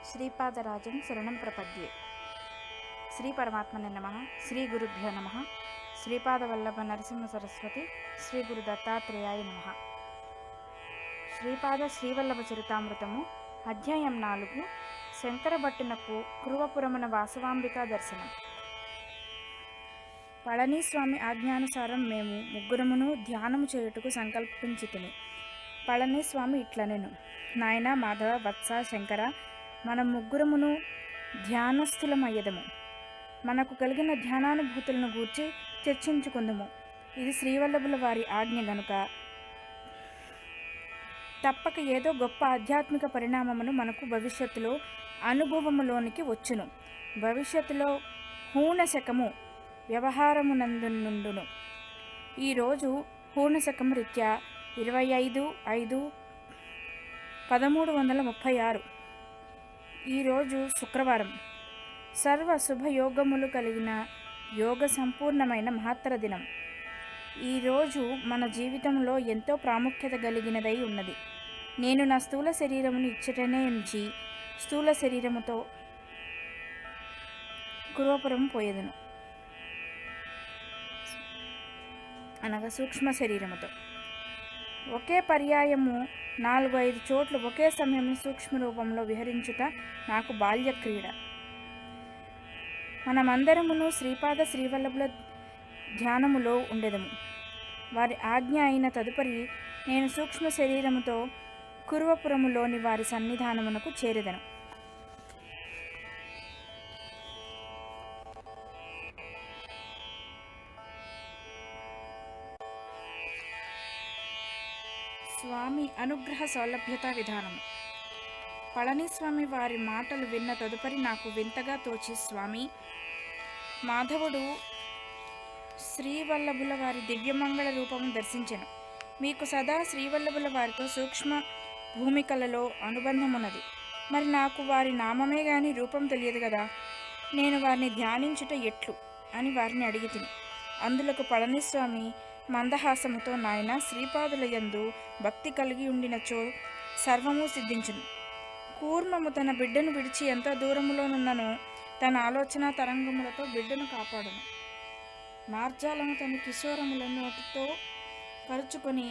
శ్రీపాదరాజం శరణం ప్రపద్యే. శ్రీ పరమాత్మనే నమః. శ్రీ గురుభ్యో నమః. శ్రీపాదవల్లభ నరసింహ సరస్వతి శ్రీ గురు దత్తాత్రేయాయ నమః. శ్రీపాద శ్రీవల్లభ చరితామృతము అధ్యాయం 4. శంకరభట్టునకు కురువపురమున వాసవాంబికా దర్శనం. పళనిస్వామి ఆజ్ఞానుసారం మేము ముగ్గురమును ధ్యానము చేయుటకు సంకల్పించితిమి. పళనిస్వామి ఇట్లనెను: నాయన మాధవ, వత్స, శంకర, మన ముగ్గురమును ధ్యానస్థులమయ్యదము. మనకు కలిగిన ధ్యానానుభూతులను గూర్చి చర్చించుకుందుము. ఇది శ్రీవల్లభుల వారి ఆజ్ఞ గనుక తప్పక ఏదో గొప్ప ఆధ్యాత్మిక పరిణామమును మనకు భవిష్యత్తులో అనుభవములోనికి వచ్చును. భవిష్యత్తులో హూణశకము వ్యవహారమునందునుండును. ఈరోజు హూణశకము రీత్యా 25/5/1336. ఈరోజు శుక్రవారం. సర్వ శుభయోగములు కలిగిన యోగ సంపూర్ణమైన మహత్తర దినం. ఈరోజు మన జీవితంలో ఎంతో ప్రాముఖ్యత కలిగినదై ఉన్నది. నేను నా స్థూల శరీరమును ఇచ్చటనే ఉంచి స్థూల శరీరముతో కురువపురం పోయేదను, అనగా సూక్ష్మ శరీరముతో. ఒకే పర్యాయము 4-5 చోట్ల ఒకే సమయంలో సూక్ష్మ రూపంలో విహరించుట నాకు బాల్య క్రీడ. మనమందరమును శ్రీపాద శ్రీవల్లభుల ధ్యానములో ఉండెదము. వారి ఆజ్ఞ అయిన తదుపరి నేను సూక్ష్మ శరీరముతో కురువపురములోని వారి సన్నిధానమునకు చేరెదను. స్వామి అనుగ్రహ సౌలభ్యత విధానము. పళనిస్వామి వారి మాటలు విన్న తదుపరి నాకు వింతగా తోచి, స్వామి మాధవుడు శ్రీవల్లభుల వారి దివ్యమంగళ రూపము దర్శించెను. మీకు సదా శ్రీవల్లభుల వారితో సూక్ష్మ భూమికలలో అనుబంధమున్నది. మరి నాకు వారి నామమే గాని రూపం తెలియదు కదా, నేను వారిని ధ్యానించుట ఎట్లు అని వారిని అడిగితిని. అందులకు పళనిస్వామి మందహాసముతో, నాయన, శ్రీపాదుల యందు భక్తి కలిగి ఉండినచో సర్వము సిద్ధించును. కూర్మము తన బిడ్డను విడిచి ఎంత దూరములోనున్నను తన ఆలోచన తరంగములతో బిడ్డను కాపాడును. మార్జాలను తన కిశోరముల నోటితో పరుచుకొని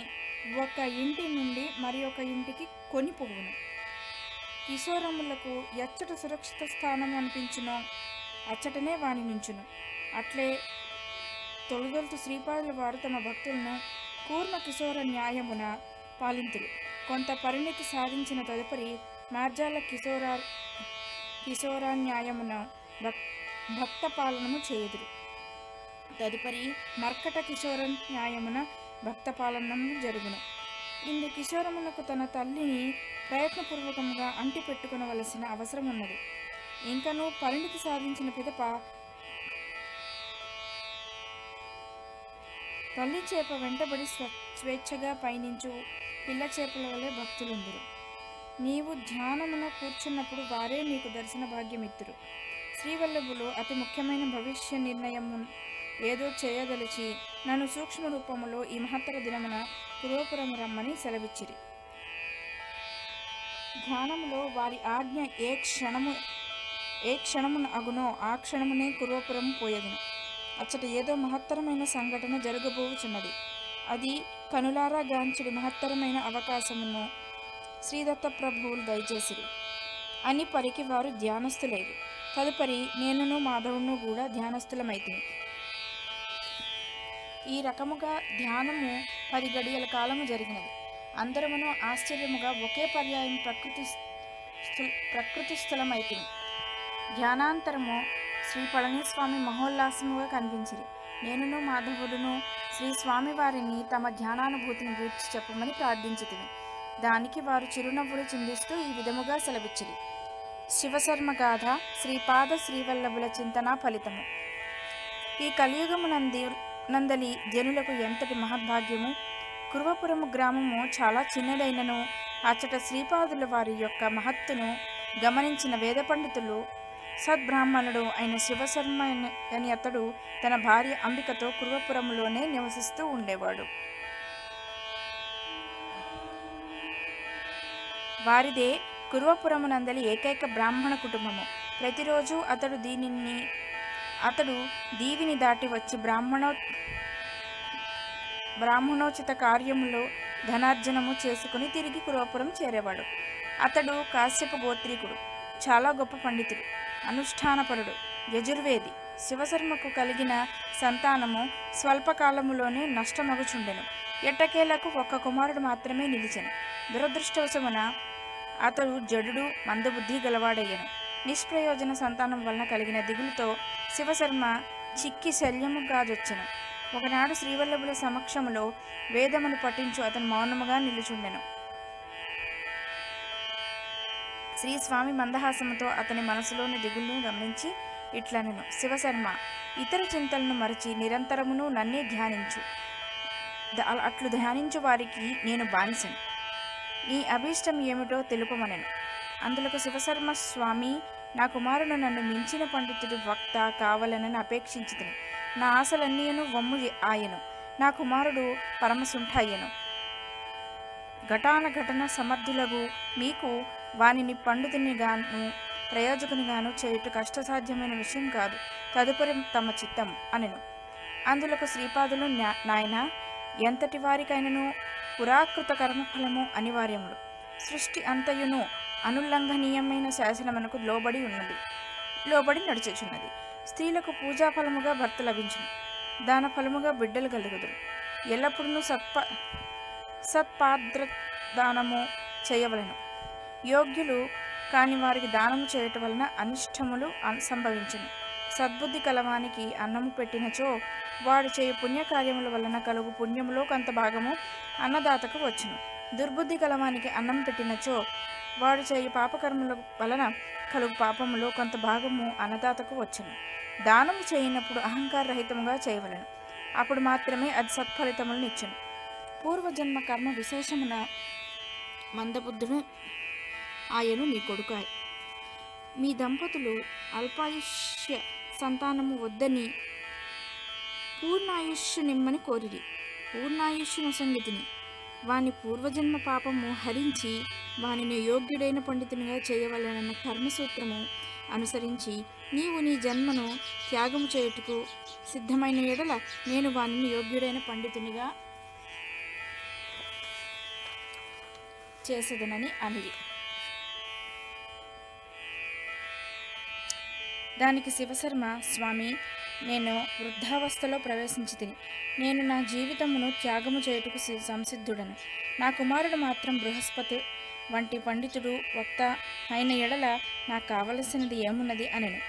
ఒక ఇంటి నుండి మరి ఒక ఇంటికి కొనిపోవును. కిశోరములకు ఎచ్చట సురక్షిత స్థానం అనిపించునో అచ్చటనే వాని నుంచును. అట్లే తొలుగొలుతు శ్రీపాదుల వారు తమ భక్తులను కూర్మ కిశోర న్యాయమున పాలింతులు. కొంత పరిణితి సాధించిన తదుపరి మార్జాల కిశోరాన్యాయమున భక్త పాలనము చేయుదురు. తదుపరి మర్కట కిశోర న్యాయమున భక్త పాలనము జరుగును. ఇందు కిశోరమునకు తన తల్లిని ప్రయత్నపూర్వకంగా అంటి పెట్టుకునవలసిన అవసరం ఉన్నది. ఇంకనూ పరిణితి సాధించిన పిదప తల్లి చేప వెంటబడి స్వేచ్ఛగా పయనించు పిల్ల చేపల వలె భక్తులుందురు. నీవు ధ్యానమున కూర్చున్నప్పుడు వారే నీకు దర్శన భాగ్యమిత్తురు. శ్రీవల్లభులు అతి ముఖ్యమైన భవిష్య నిర్ణయము ఏదో చేయదలిచి నన్ను సూక్ష్మ రూపములో ఈ మహత్తర దినమున కురువపురము రమ్మని సెలవిచ్చిరి. ధ్యానములో వారి ఆజ్ఞ ఏ క్షణమున అగునో ఆ క్షణమునే కురువపురం పోయేదను. అచ్చట ఏదో మహత్తరమైన సంఘటన జరగబోచున్నది. అది కనులారా గాంచుడి మహత్తరమైన అవకాశమును శ్రీదత్త ప్రభువులు దయచేసిరి అని పరికి వారు ధ్యానస్థులైరు. తదుపరి నేనును మాధవును కూడా ధ్యానస్థులమైతిని. ఈ రకముగా ధ్యానము 10 గడియల కాలము జరిగినది. అందరమును ఆశ్చర్యముగా ఒకే పర్యాయం ప్రకృతి స్థలమైతిని. ధ్యానాంతరము శ్రీ పళనిస్వామి మహోల్లాసముగా కనిపించిరి. నేనును మాధవుడును శ్రీ స్వామి వారిని తమ ధ్యానానుభూతిని గూర్చి చెప్పమని ప్రార్థించితిని. దానికి వారు చిరునవ్వులు చిందిస్తూ ఈ విధముగా సెలవిచ్చిరి: శివశర్మ గాథ, శ్రీపాద శ్రీవల్లభుల చింతన ఫలితము. ఈ కలియుగమునందలి జనులకు ఎంతటి మహద్భాగ్యము! కురువపురము గ్రామము చాలా చిన్నదైనను అచ్చట శ్రీపాదుల వారి యొక్క మహత్తును గమనించిన వేద పండితులు, సద్బ్రాహ్మణుడు అయిన శివశర్మ అని అతడు తన భార్య అంబికతో కురువపురములోనే నివసిస్తూ ఉండేవాడు. వారిదే కురువపురమునందలి ఏకైక బ్రాహ్మణ కుటుంబము. ప్రతిరోజు అతడు దీవిని దాటి వచ్చి బ్రాహ్మణోచిత కార్యములో ధనార్జనము చేసుకుని తిరిగి కురువపురం చేరేవాడు. అతడు కాశ్యప గోత్రీకుడు, చాలా గొప్ప పండితుడు, అనుష్ఠానపరుడు, యజుర్వేది. శివశర్మకు కలిగిన సంతానము స్వల్పకాలములోనే నష్టమగుచుండెను. ఎట్టకేలకు ఒక్క కుమారుడు మాత్రమే నిలిచెను. దురదృష్టవశమున అతడు జడుడు, మందబుద్ధి గలవాడయ్యను. నిష్ప్రయోజన సంతానం వలన కలిగిన దిగులుతో శివశర్మ చిక్కి శల్యము కాజొచ్చెను. ఒకనాడు శ్రీవల్లభుల సమక్షములో వేదమును పఠించు అతను మౌనముగా నిలుచుండెను. శ్రీస్వామి మందహాసముతో అతని మనసులోని దిగులను గమనించి ఇట్లనెను: శివశర్మ, ఇతర చింతలను మరచి నిరంతరమును నన్నే ధ్యానించు. అట్లు ధ్యానించు వారికి నేను బానిసను. నీ అభీష్టం ఏమిటో తెలుపమనెను. అందులకు శివశర్మ, స్వామి, నా కుమారుడు నన్ను మించిన పండితుడు వక్త కావాలనని అపేక్షించితిని. నా ఆశలన్నీయును వమ్ము ఆయను. నా కుమారుడు పరమసుంఠ అయ్యను. ఘటన సమర్థులకు మీకు వానిని పండితునిగాను ప్రయోజకునిగాను చేయుట కష్టసాధ్యమైన విషయం కాదు. తదుపరి తమ చిత్తం అనెను. అందులకు శ్రీపాదులు, నాయన, ఎంతటి వారికైనను పురాకృత కర్మఫలము అనివార్యములు. సృష్టి అంతయును అనుల్లంఘనీయమైన శాసనమునకు లోబడి నడుచుచున్నది. స్త్రీలకు పూజాఫలముగా భర్త లభించును, దాన ఫలముగా బిడ్డలు కలుగుదురు. ఎల్లప్పుడూ సత్పాద్రదానము చేయవలెను. యోగ్యులు కాని వారికి దానము చేయటం వలన అనిష్టములు సంభవించును. సద్బుద్ధి కలవానికి అన్నము పెట్టినచో వాడు చేయు పుణ్యకార్యముల వలన కలుగు పుణ్యములో కొంత భాగము అన్నదాతకు వచ్చును. దుర్బుద్ధి కలవానికి అన్నం పెట్టినచో వాడు చేయు పాపకర్మల వలన కలుగు పాపములో కొంత భాగము అన్నదాతకు వచ్చును. దానము చేయనప్పుడు అహంకారరహితముగా చేయవలెను. అప్పుడు మాత్రమే అది సత్ఫలితములను ఇచ్చును. పూర్వజన్మ కర్మ విశేషమున మందబుద్ధుడు ఆయను మీ కొడుకు. మీ దంపతులు అల్పాయుష్య సంతానము వద్దని పూర్ణాయుష్యు నిమ్మని కోరిరి. పూర్ణాయుష్యును సంగతిని వాని పూర్వజన్మ పాపము హరించి వానిని యోగ్యుడైన పండితునిగా చేయవలెనన్న కర్మసూత్రము అనుసరించి నీవు నీ జన్మను త్యాగము చేయుటకు సిద్ధమైన ఎడల నేను వానిని యోగ్యుడైన పండితునిగా చేసేదనని అనిరి. దానికి శివశర్మ, స్వామి, నేను వృద్ధావస్థలో ప్రవేశించి తిని నేను నా జీవితమును త్యాగము చేయుటకు సంసిద్ధుడను. నా కుమారుడు మాత్రం బృహస్పతి వంటి పండితుడు వక్త అయిన ఎడల నాకు కావలసినది ఏమున్నది అనెను.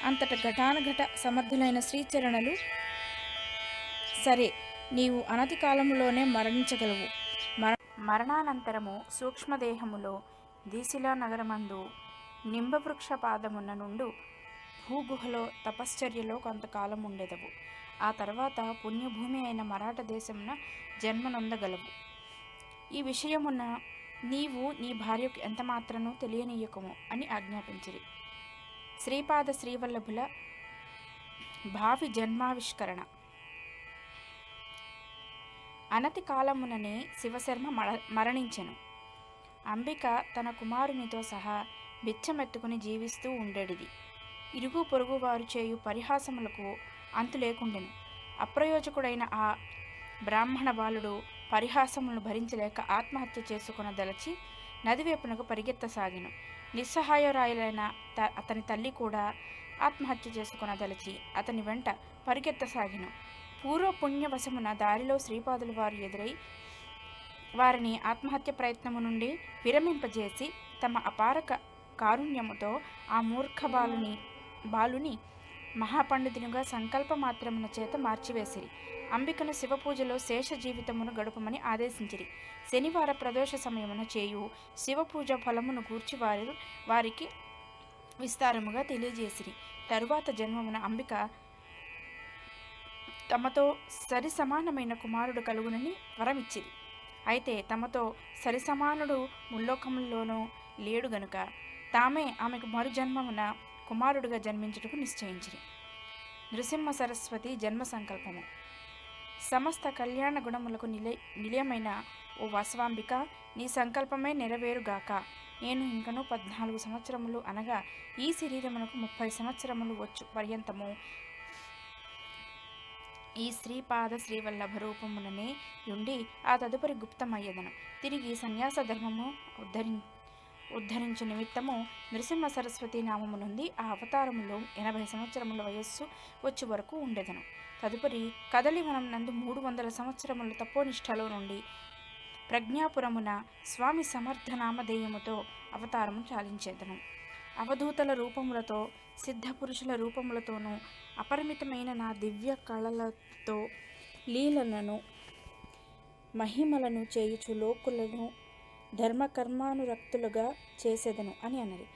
అంతట ఘటానుఘట సమర్థులైన శ్రీచరణలు, సరే, నీవు అనతి కాలములోనే మరణించగలవు. మరణానంతరము సూక్ష్మదేహములో దీశిలా నగరమందు నింబవృక్ష పాదమున్న నుండు భూగుహలో తపశ్చర్యలో కొంతకాలం ఉండెదవు. ఆ తర్వాత పుణ్యభూమి అయిన మరాఠ దేశమున జన్మనొందగలవు. ఈ విషయమున నీవు నీ భార్యకు ఎంత మాత్రనూ తెలియనీయకము అని ఆజ్ఞాపించిరి. శ్రీపాద శ్రీవల్లభుల భావి జన్మావిష్కరణ. అనతి కాలముననే శివశర్మ మరణించెను. అంబిక తన కుమారునితో సహా బిచ్చమెత్తుకుని జీవిస్తూ ఉండేడిది. ఇరుగు పొరుగు వారు చేయు పరిహాసములకు అంతు లేకుండెను. అప్రయోజకుడైన ఆ బ్రాహ్మణ బాలుడు పరిహాసములను భరించలేక ఆత్మహత్య చేసుకొనదలచి నదివైపునకు పరిగెత్తసాగెను. నిస్సహాయురాయులైన అతని తల్లి కూడా ఆత్మహత్య చేసుకొనదలచి అతని వెంట పరిగెత్తసాగెను. పూర్వపుణ్యవశమున దారిలో శ్రీపాదులు వారు ఎదురై వారిని ఆత్మహత్య ప్రయత్నము నుండి విరమింపజేసి తమ అపార కారుణ్యముతో ఆ మూర్ఖ బాలుని మహాపండితునిగా సంకల్పమాత్రమున చేత మార్చివేసిరి. అంబికను శివపూజలో శేష జీవితమును గడుపమని ఆదేశించిరి. శనివార ప్రదోష సమయమున చేయు శివపూజ ఫలమును గూర్చి వారికి విస్తారముగా తెలియజేసిరి. తరువాత జన్మమున అంబిక తమతో సరి సమానమైన కుమారుడు కలుగునని వరమిచ్చిరి. అయితే తమతో సరి సమానుడు ముల్లోకముల్లోనూ లేడు గనుక తామే ఆమెకు మరు జన్మమున కుమారుడుగా జన్మించుటకు నిశ్చయించిరి. నృసింహ సరస్వతి జన్మ సంకల్పము. సమస్త కళ్యాణ గుణములకు నిలయమైన ఓ వాసవాంబిక, నీ సంకల్పమే నెరవేరుగాక. నేను ఇంకనూ 14 సంవత్సరములు అనగా ఈ శరీరమునకు 30 సంవత్సరములు వచ్చు పర్యంతము ఈ శ్రీపాద శ్రీవల్లభ రూపముననే ఉండి ఆ తదుపరి గుప్తమయ్యదను. తిరిగి సన్యాస ధర్మము ఉద్ధరించు నిమిత్తము నృసింహ సరస్వతి నామము నుండి ఆ అవతారములో 80 సంవత్సరముల వయస్సు వచ్చి వరకు ఉండెదను. తదుపరి కదలివనం నందు 300 సంవత్సరముల తపోనిష్టలో నుండి ప్రజ్ఞాపురమున స్వామి సమర్థ నామధేయముతో అవతారము చాలించేదను. అవధూతల రూపములతో సిద్ధపురుషుల రూపములతోనూ అపరిమితమైన నా దివ్య కళలతో లీలలను మహిమలను చేయుచు లోకులను ధర్మకర్మానురక్తులుగా చేసేదను అని అన్నది.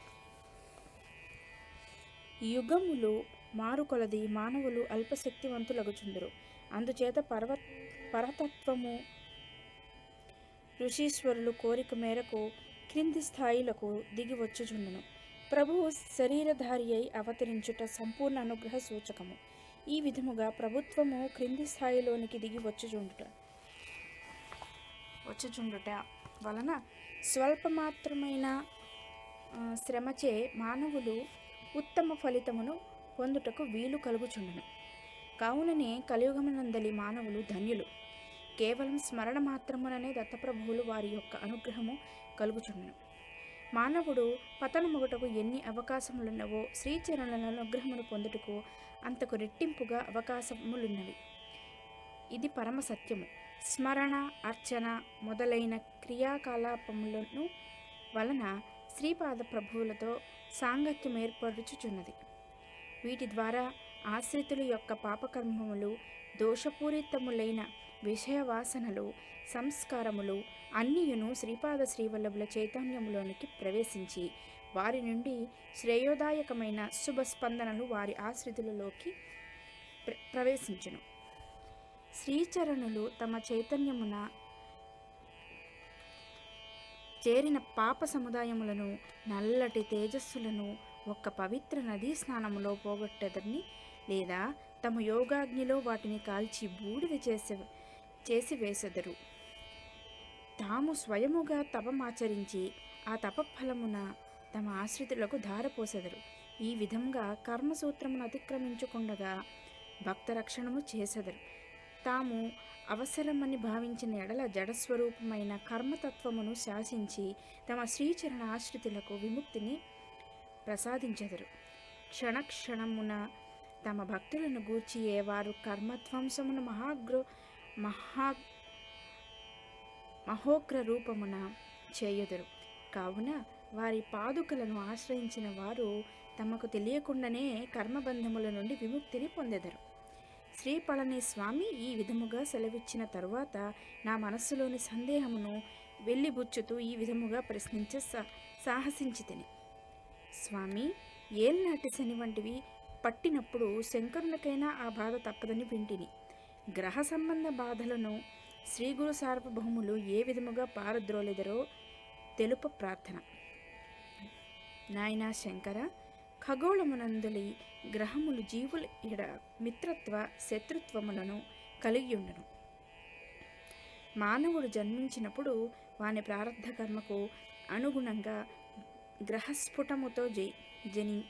యుగములు మారుకొలది మానవులు అల్పశక్తివంతులగుచుందురు. అందుచేత పరతత్వము ఋషీశ్వరులు కోరిక మేరకు క్రింది స్థాయిలకు దిగి వచ్చుచుండును. ప్రభువు శరీరధారి అయి అవతరించుట సంపూర్ణ అనుగ్రహ సూచకము. ఈ విధముగా ప్రభుత్వము క్రింది స్థాయిలోనికి దిగి వచ్చుచుండుట వలన స్వల్పమాత్రమైన శ్రమచే మానవులు ఉత్తమ ఫలితమును పొందుటకు వీలు కలుగుచుండును. కావుననే కలియుగమునందలి మానవులు ధన్యులు. కేవలం స్మరణ మాత్రముననే దత్తప్రభువులు వారి యొక్క అనుగ్రహము కలుగుచుండును. మానవుడు పతనమొగటకు ఎన్ని అవకాశములున్నవో శ్రీచరణల అనుగ్రహమును పొందుటకు అంతకు రెట్టింపుగా అవకాశములున్నవి. ఇది పరమ సత్యము. స్మరణ, అర్చన మొదలైన క్రియాకలాపములను వలన శ్రీపాద ప్రభువులతో సాంగత్యం ఏర్పరుచుచున్నది. వీటి ద్వారా ఆశ్రితుల యొక్క పాపకర్మములు, దోషపూరితములైన విషయవాసనలు, సంస్కారములు అన్నియును శ్రీపాద శ్రీవల్లభుల చైతన్యములోనికి ప్రవేశించి వారి నుండి శ్రేయోదాయకమైన శుభ స్పందనలు వారి ఆశ్రితులలోకి ప్రవేశించును. శ్రీచరణులు తమ చైతన్యమున చేరిన పాప సముదాయములను, నల్లటి తేజస్సులను ఒక్క పవిత్ర నదీ స్నానములో పోగొట్టెదరని, లేదా తమ యోగాగ్నిలో వాటిని కాల్చి బూడిద చేసి వేసెదరు. తాము స్వయముగా తపమాచరించి ఆ తపఫలమున తమ ఆశ్రితులకు ధారపోసెదరు. ఈ విధంగా కర్మసూత్రమును అతిక్రమించకుండగా భక్తరక్షణము చేసెదరు. తాము అవసరమని భావించిన ఎడల జడస్వరూపమైన కర్మతత్వమును శాసించి తమ శ్రీచరణ ఆశ్రితులకు విముక్తిని ప్రసాదించెదరు. క్షణక్షణమున తమ భక్తులను గూర్చి వారు కర్మధ్వంసమును మహోగ్ర రూపమున చేయుదురు. కావున వారి పాదుకలను ఆశ్రయించిన వారు తమకు తెలియకుండానే కర్మబంధముల నుండి విముక్తిని పొందెదరు. శ్రీ పళని స్వామి ఈ విధముగా సెలవిచ్చిన తరువాత నా మనస్సులోని సందేహమును వెళ్ళిబుచ్చుతూ ఈ విధముగా సాహసించితిని. స్వామి, ఏల్నాటి శని వంటివి పట్టినప్పుడు శంకరునికైనా ఆ బాధ తప్పదని వింటిని. గ్రహ సంబంధ బాధలను శ్రీ గురు సార్వభౌములు ఏ విధముగా పారద్రోలెదరో తెలుప ప్రార్థన. నాయనా శంకర, ఖగోళమునందలి గ్రహములు జీవుల ఎడ మిత్రత్వ శత్రుత్వములను కలిగియుండును. మానవుడు జన్మించినప్పుడు వాని ప్రారంధ కర్మకు అనుగుణంగా గ్రహస్ఫుటముతో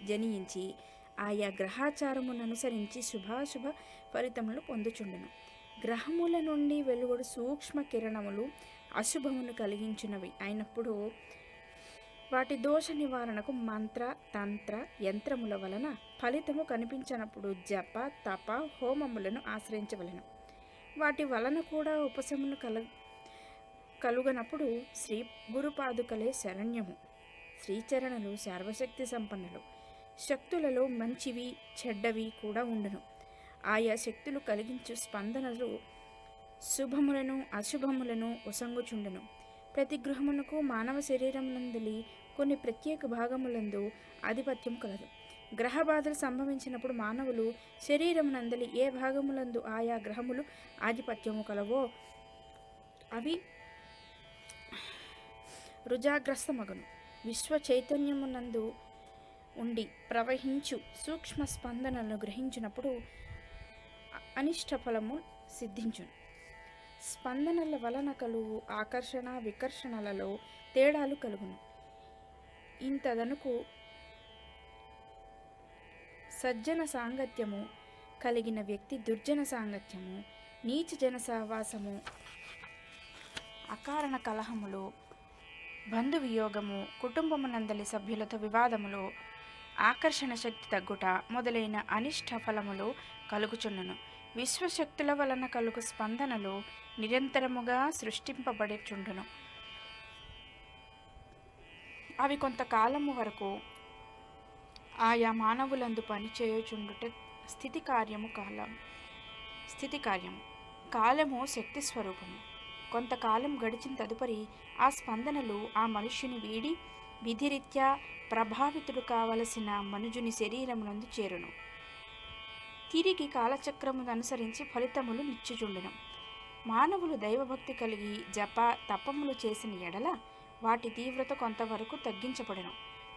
జనించి ఆయా గ్రహాచారమును అనుసరించి శుభాశుభ ఫలితములు పొందుచుండును. గ్రహముల నుండి వెలువడు సూక్ష్మ కిరణములు అశుభమును కలిగించినవి అయినప్పుడు వాటి దోష నివారణకు మంత్ర, తంత్ర, యంత్రముల వలన ఫలితము కనిపించినప్పుడు జప, తప, హోమములను ఆశ్రయించవలెను. వాటి వలన కూడా ఉపశమను కలుగనప్పుడు శ్రీ గురుపాదుకలే శరణ్యము. శ్రీచరణలు సర్వశక్తి సంపన్నులు. శక్తులలో మంచివి, చెడ్డవి కూడా ఉండును. ఆయా శక్తులు కలిగించు స్పందనలు శుభములను అశుభములను ఒసంగుచుండును. ప్రతి గృహమునకు మానవ శరీరం నందలి కొన్ని ప్రత్యేక భాగములందు ఆధిపత్యం కలదు. గ్రహ బాధలు సంభవించినప్పుడు మానవులు శరీరం నందలి ఏ భాగములందు ఆయా గ్రహములు ఆధిపత్యము కలవో అవి రుజాగ్రస్తమగును. విశ్వ చైతన్యమునందు ఉండి ప్రవహించు సూక్ష్మ స్పందనలను గ్రహించినప్పుడు అనిష్ట ఫలము సిద్ధించును. స్పందనల వలన కలుగు ఆకర్షణ వికర్షణలలో తేడాలు కలుగును. ఇంతదనుకు సజ్జన సాంగత్యము కలిగిన వ్యక్తి దుర్జన సాంగత్యము, నీచ జన సహవాసము, అకారణ కలహములు, బంధువియోగము, కుటుంబమునందలి సభ్యులతో వివాదములు, ఆకర్షణ శక్తి తగ్గుట మొదలైన అనిష్ట ఫలములు కలుగుచున్నను. విశ్వశక్తుల వలన కలుగు స్పందనలు నిరంతరముగా సృష్టింపబడుచుండును. అవి కొంతకాలము వరకు ఆయా మానవులందు పనిచేయుచుండుట స్థితి కార్యము. కాలము శక్తి స్వరూపము. కొంతకాలం గడిచిన తదుపరి ఆ స్పందనలు ఆ మనుష్యుని వీడి విధిరీత్యా ప్రభావితుడు కావలసిన మనుజుని శరీరమునందు చేరును. తిరిగి కాలచక్రమును అనుసరించి ఫలితములు నిచ్చుచుండును. మానవులు దైవభక్తి కలిగి జప తపములు చేసిన ఎడల వాటి తీవ్రత కొంతవరకు తగ్గించబడును.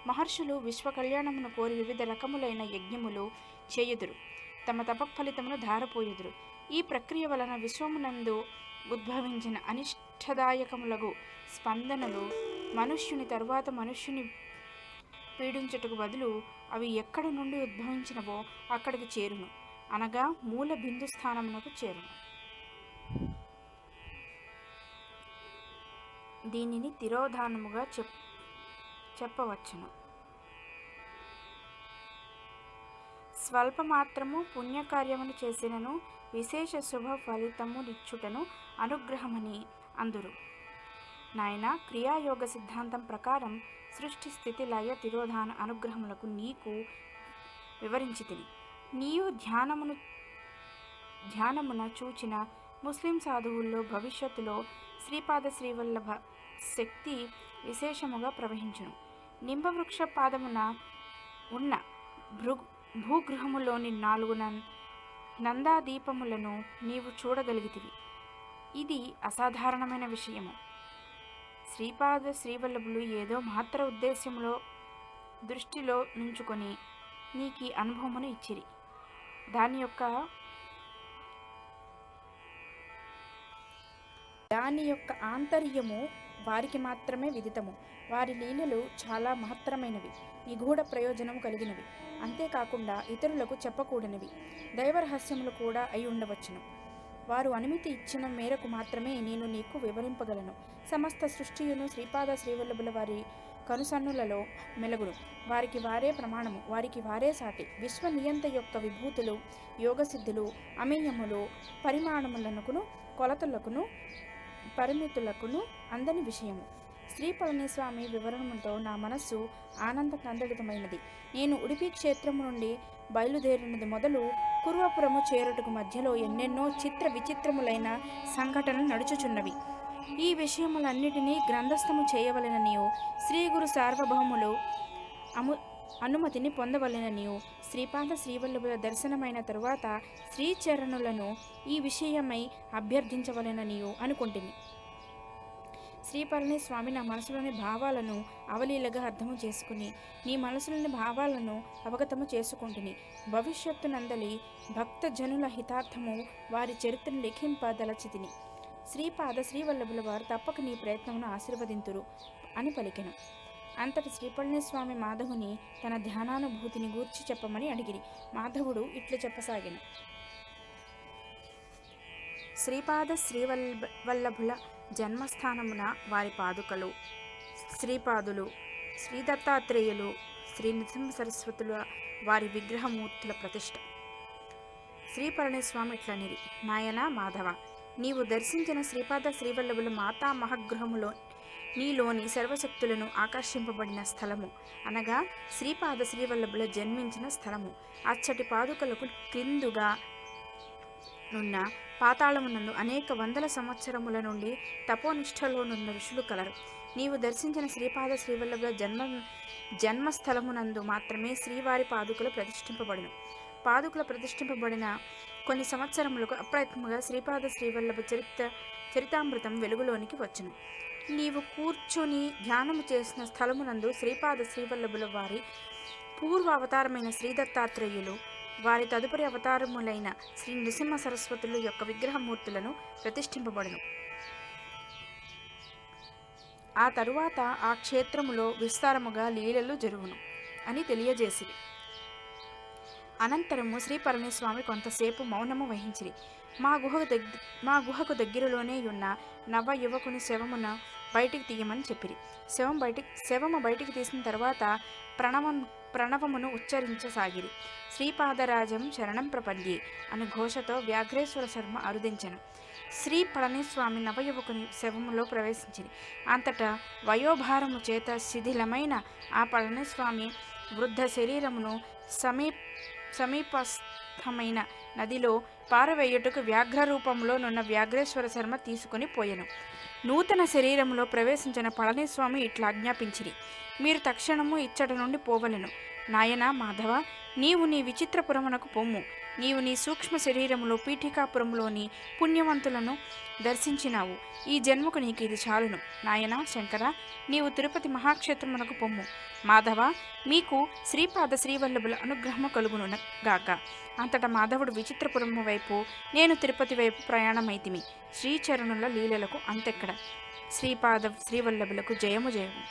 మహర్షులు విశ్వ కళ్యాణమును కోరి వివిధ రకములైన యజ్ఞములు చేయుదురు, తమ తప ఫలితమును ధారపోయుదురు. ఈ ప్రక్రియ వలన విశ్వమునందు ఉద్భవించిన అనిష్టదాయకములగు స్పందనలు మనుష్యుని తరువాత మనుష్యుని పీడించుటకు బదులు అవి ఎక్కడ నుండి ఉద్భవించినవో అక్కడికి చేరును, అనగా మూల బిందు స్థానమునకు చేరును. దీనిని తిరోధానముగా చెప్పవచ్చును. స్వల్పమాత్రము పుణ్యకార్యమును చేసినను విశేష శుభ ఫలితము నిచ్చుటను అనుగ్రహమని అందురు. నాయన, క్రియాయోగ సిద్ధాంతం ప్రకారం సృష్టి స్థితి లయ తిరోధాన అనుగ్రహములకు నీకు వివరించితిని. నీవు ధ్యానమున చూచిన ముస్లిం సాధువుల్లో భవిష్యత్తులో శ్రీపాద శ్రీవల్లభ శక్తి విశేషముగా ప్రవహించును. నింబవృక్ష పాదమున ఉన్న భూగృహములోని 4 నందాదీపములను నీవు చూడగలిగితివి. ఇది అసాధారణమైన విషయము. శ్రీపాద శ్రీవల్లభులు ఏదో మాత్ర ఉద్దేశ్యములో దృష్టిలో నుంచుకొని నీకు అనుభవమును ఇచ్చిరి. దాని యొక్క ఆంతర్యము వారికి మాత్రమే విదితము. వారి లీలలు చాలా మహత్తరమైనవి, నిగూఢ ప్రయోజనము కలిగినవి, అంతేకాకుండా ఇతరులకు చెప్పకూడనివి, దైవరహస్యములు కూడా అయి ఉండవచ్చును. వారు అనుమతి ఇచ్చిన మేరకు మాత్రమే నేను నీకు వివరింపగలను. సమస్త సృష్టియును శ్రీపాద శ్రీవల్లభుల వారి కనుసన్నులలో మెలగును. వారికి వారే ప్రమాణము, వారికి వారే సాటి. విశ్వనియంత యొక్క విభూతులు, యోగసిద్ధులు, అమేయములు, పరిమాణములకును కొలతలకును పరిమితులకును అందని విషయము. శ్రీ పళనిస్వామి వివరణముతో నా మనస్సు ఆనంద కందడితమైనది. నేను ఉడిపి క్షేత్రము నుండి బయలుదేరినది మొదలు కుర్వపురము చేరుటకు మధ్యలో ఎన్నెన్నో చిత్ర విచిత్రములైన సంఘటనలు నడుచుచున్నవి. ఈ విషయములన్నిటినీ గ్రంథస్థము చేయవలెననియు శ్రీ గురు సార్వభౌములు అనుమతిని పొందవలెననియు శ్రీపాద శ్రీవల్లభుల దర్శనమైన తరువాత శ్రీచరణులను ఈ విషయమై అభ్యర్థించవలెననియు అనుకుంటుని. శ్రీ పళనిస్వామి నా మనసులోని భావాలను అవలీలగా అర్థము చేసుకుని నీ మనసులోని భావాలను అవగతము చేసుకుంటుని. భవిష్యత్తునందలి భక్త జనుల హితార్థము వారి చరిత్రను లిఖింపదలచితిని. శ్రీపాద శ్రీవల్లభుల వారు తప్పక నీ ప్రయత్నమును ఆశీర్వదింతురు అని పలికెను. అంతటి శ్రీపళనిస్వామి మాధవుని తన ధ్యానానుభూతిని గూర్చి చెప్పమని అడిగిరి. మాధవుడు ఇట్లు చెప్పసాగిన. శ్రీపాద శ్రీవల్లభుల జన్మస్థానమున వారి పాదుకలు, శ్రీపాదులు, శ్రీ దత్తాత్రేయులు, శ్రీ నృసింహ సరస్వతుల వారి విగ్రహమూర్తుల ప్రతిష్ఠ. శ్రీ పళనిస్వామి ఇట్లనిరి. నాయన మాధవ, నీవు దర్శించిన శ్రీపాద శ్రీవల్లభుల మాతా మహగృహములో నీలోని సర్వశక్తులను ఆకర్షింపబడిన స్థలము, అనగా శ్రీపాద శ్రీవల్లభుల జన్మించిన స్థలము. అచ్చటి పాదుకలకు క్రిందుగా నున్న పాతాళమునందు అనేక వందల సంవత్సరముల నుండి తపోనిష్టలోనున్న ఋషులు కలరు. నీవు దర్శించిన శ్రీపాద శ్రీవల్లభుల జన్మస్థలమునందు మాత్రమే శ్రీవారి పాదుకలు ప్రతిష్ఠింపబడిన. పాదుకలు ప్రతిష్ఠింపబడిన కొన్ని సంవత్సరములకు అప్రయత్నముగా శ్రీపాద శ్రీవల్లభ చరితామృతం వెలుగులోనికి వచ్చును. నీవు కూర్చొని ధ్యానము చేసిన స్థలమునందు శ్రీపాద శ్రీవల్లభుల వారి పూర్వ అవతారమైన శ్రీ దత్తాత్రేయులు, వారి తదుపరి అవతారములైన శ్రీ నృసింహ సరస్వతుల యొక్క విగ్రహమూర్తులను ప్రతిష్ఠింపబడును. ఆ తరువాత ఆ క్షేత్రములో విస్తారముగా లీలలు జరుగును అని తెలియజేసిరి. అనంతరము శ్రీ పళనిస్వామి కొంతసేపు మౌనము వహించిరి. మా గుహకు దగ్గరలోనే ఉన్న నవ యువకుని శవమును బయటికి తీయమని చెప్పిరి. శవము బయటికి తీసిన తర్వాత ప్రణవమును ఉచ్చరించసాగిరి. శ్రీపాదరాజం శరణం ప్రపంచి అని ఘోషతో వ్యాఘ్రేశ్వర శర్మ అరుదించెను. శ్రీ పళనిస్వామి నవయువకుని శవములో ప్రవేశించింది. అంతటా వయోభారము చేత శిథిలమైన ఆ పళనిస్వామి వృద్ధ శరీరమును సమీపస్థమైన నదిలో పారవేయుటకు వ్యాఘ్ర రూపంలో నున్న వ్యాఘ్రేశ్వర శర్మ తీసుకుని పోయెను. నూతన శరీరంలో ప్రవేశించిన పళనిస్వామి ఇట్లా ఆజ్ఞాపించిరి: మీరు తక్షణము ఇచ్చట నుండి పోవలెను. నాయనా మాధవ, నీవు నీ విచిత్రపురమునకు పొమ్ము. నీవు నీ సూక్ష్మ శరీరములో పీఠికాపురంలోని పుణ్యవంతులను దర్శించినావు. ఈ జన్మకు నీకు ఇది చాలును. నాయనా శంకర, నీవు తిరుపతి మహాక్షేత్రమునకు పొమ్ము. మాధవ, మీకు శ్రీపాద శ్రీవల్లభుల అనుగ్రహము కలుగును గాక. అంతటా మాధవుడు విచిత్రపురము వైపు, నేను తిరుపతి వైపు ప్రయాణమైతిమి. శ్రీచరణుల లీలలకు అంతెక్కడ. శ్రీపాద శ్రీవల్లభులకు జయము జయము.